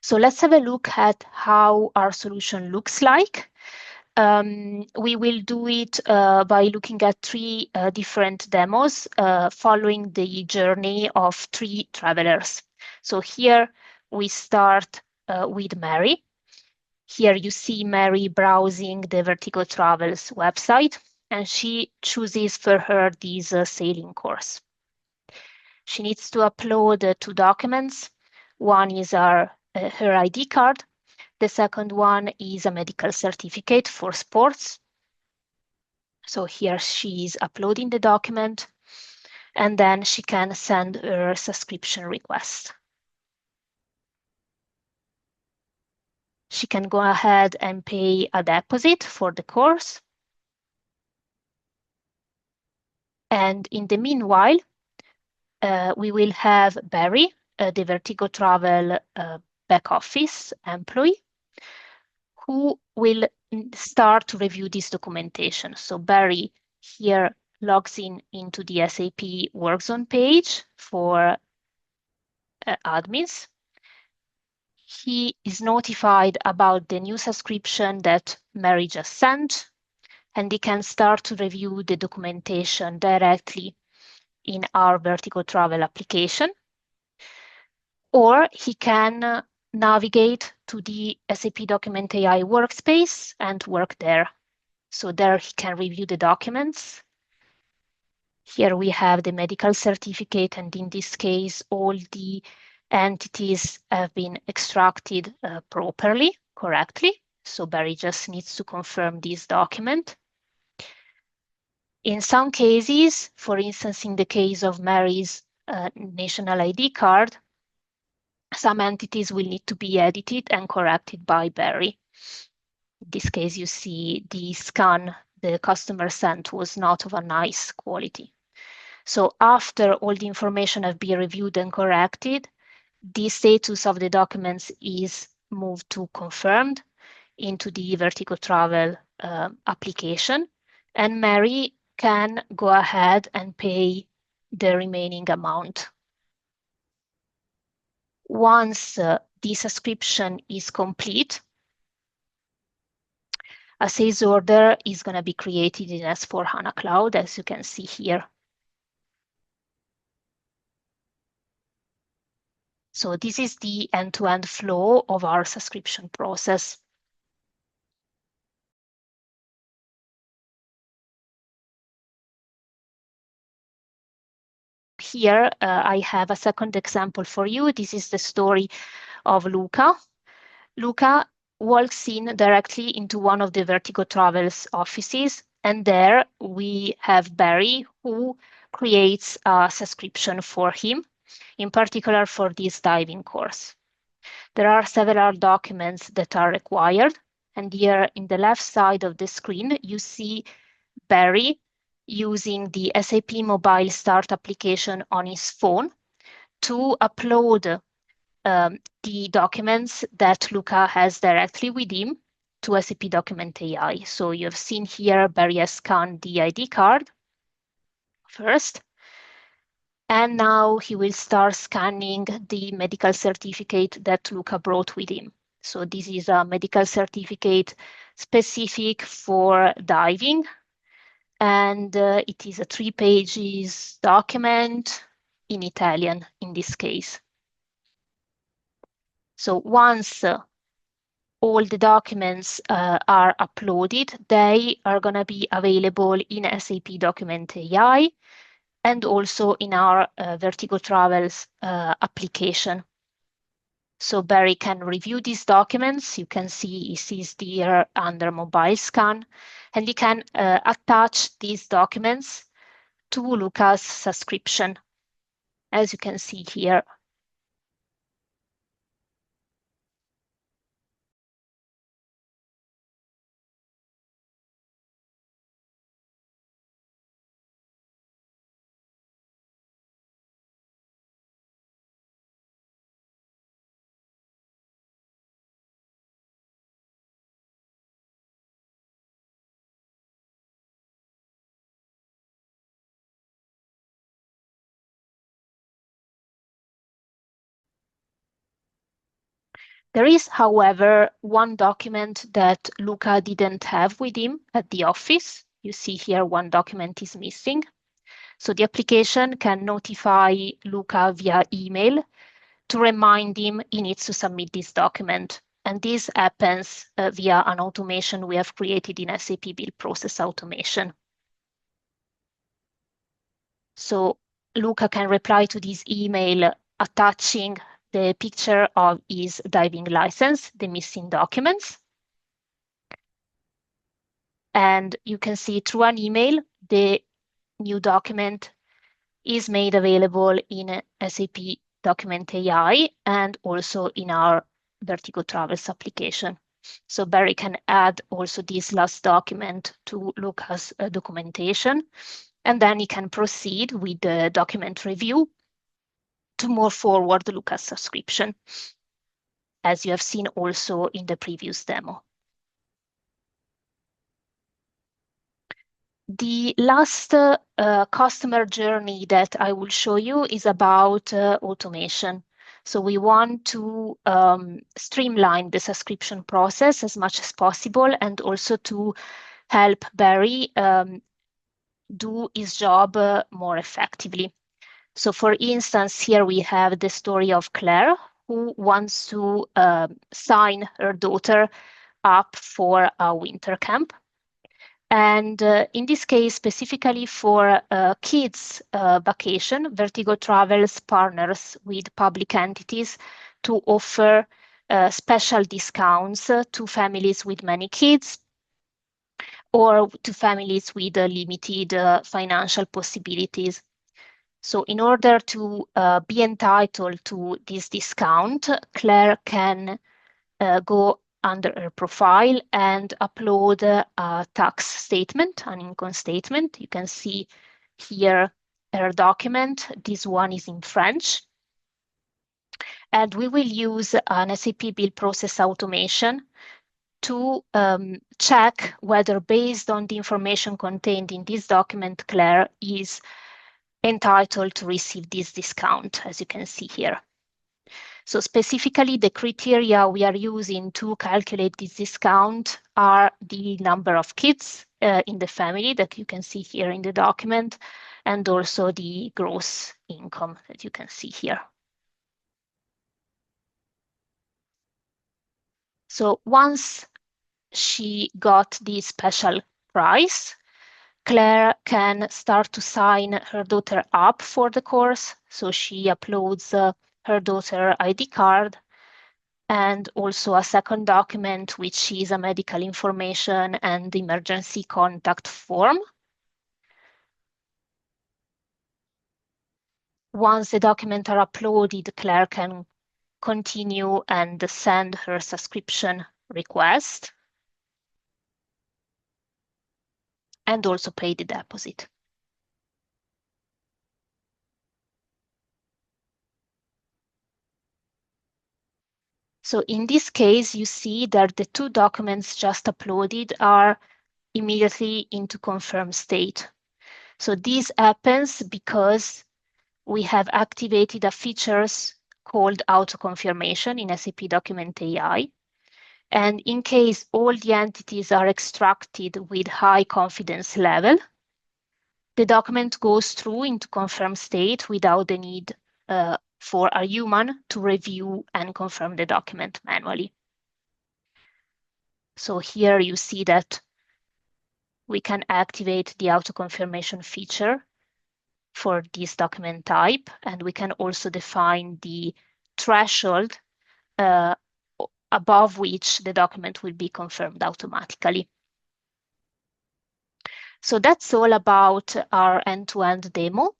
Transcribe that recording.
So let's have a look at how our solution looks like. We will do it by looking at three different demos following the journey of three travelers. So here we start with Mary. Here you see Mary browsing the Vertigo Travels website, and she chooses for her this sailing course. She needs to upload two documents. One is her ID card. The second one is a medical certificate for sports. So here she is uploading the document, and then she can send her subscription request. She can go ahead and pay a deposit for the course. And in the meanwhile, we will have Barry, the Vertigo Travel back office employee, who will start to review this documentation. So Barry here logs in into the SAP Workzone page for admins. He is notified about the new subscription that Mary just sent, and he can start to review the documentation directly in our Vertigo Travel application. Or he can navigate to the SAP Document AI workspace and work there. So there he can review the documents. Here we have the medical certificate, and in this case, all the entities have been extracted properly, correctly. So Barry just needs to confirm this document. In some cases, for instance, in the case of Mary's national ID card, some entities will need to be edited and corrected by Barry. In this case, you see the scan the customer sent was not of a nice quality. So after all the information have been reviewed and corrected, the status of the documents is moved to confirmed into the Vertigo Travel application, and Mary can go ahead and pay the remaining amount. Once the subscription is complete, a sales order is going to be created in S/4HANA Cloud, as you can see here. So this is the end-to-end flow of our subscription process. Here I have a second example for you. This is the story of Luca. Luca walks in directly into one of the Vertigo Travels offices, and there we have Barry, who creates a subscription for him, in particular for this diving course. There are several documents that are required, and here in the left side of the screen, you see Barry using the SAP Mobile Start application on his phone to upload the documents that Luca has directly with him to SAP Document AI. So you've seen here Barry has scanned the ID card first, and now he will start scanning the medical certificate that Luca brought with him. So this is a medical certificate specific for diving, and it is a 3 pages document in Italian in this case. So once all the documents are uploaded, they are going to be available in SAP Document AI and also in our Vertigo Travels application. So Barry can review these documents. You can see he sees here under mobile scan, and he can attach these documents to Luca's subscription, as you can see here. There is, however, one document that Luca didn't have with him at the office. You see here one document is missing. So the application can notify Luca via email to remind him he needs to submit this document. And this happens via an automation we have created in SAP Build Process Automation. So Luca can reply to this email attaching the picture of his driving license, the missing documents. And you can see through an email, the new document is made available in SAP Document AI and also in our Vertigo Travels application. So Barry can add also this last document to Luca's documentation, and then he can proceed with the document review to move forward Luca's subscription, as you have seen also in the previous demo. The last customer journey that I will show you is about automation. So we want to streamline the subscription process as much as possible and also to help Barry do his job more effectively. So for instance, here we have the story of Claire, who wants to sign her daughter up for a winter camp. And in this case, specifically for kids' vacation, Vertigo Travels partners with public entities to offer special discounts to families with many kids or to families with limited financial possibilities. So in order to be entitled to this discount, Claire can go under her profile and upload a tax statement, an income statement. You can see here her document. This one is in French. And we will use an SAP Build Process Automation to check whether, based on the information contained in this document, Claire is entitled to receive this discount, as you can see here. So specifically, the criteria we are using to calculate this discount are the number of kids in the family that you can see here in the document, and also the gross income that you can see here. So once she got this special price, Claire can start to sign her daughter up for the course. So she uploads her daughter ID card and also a second document, which is a medical information and emergency contact form. Once the documents are uploaded, Claire can continue and send her subscription request and also pay the deposit. So in this case, you see that the two documents just uploaded are immediately into confirmed state. So this happens because we have activated a features called auto confirmation in SAP Document AI. And in case all the entities are extracted with high confidence level, the document goes through into confirmed state without the need for a human to review and confirm the document manually. So here you see that we can activate the auto confirmation feature for this document type, and we can also define the threshold above which the document will be confirmed automatically. So that's all about our end-to-end demo.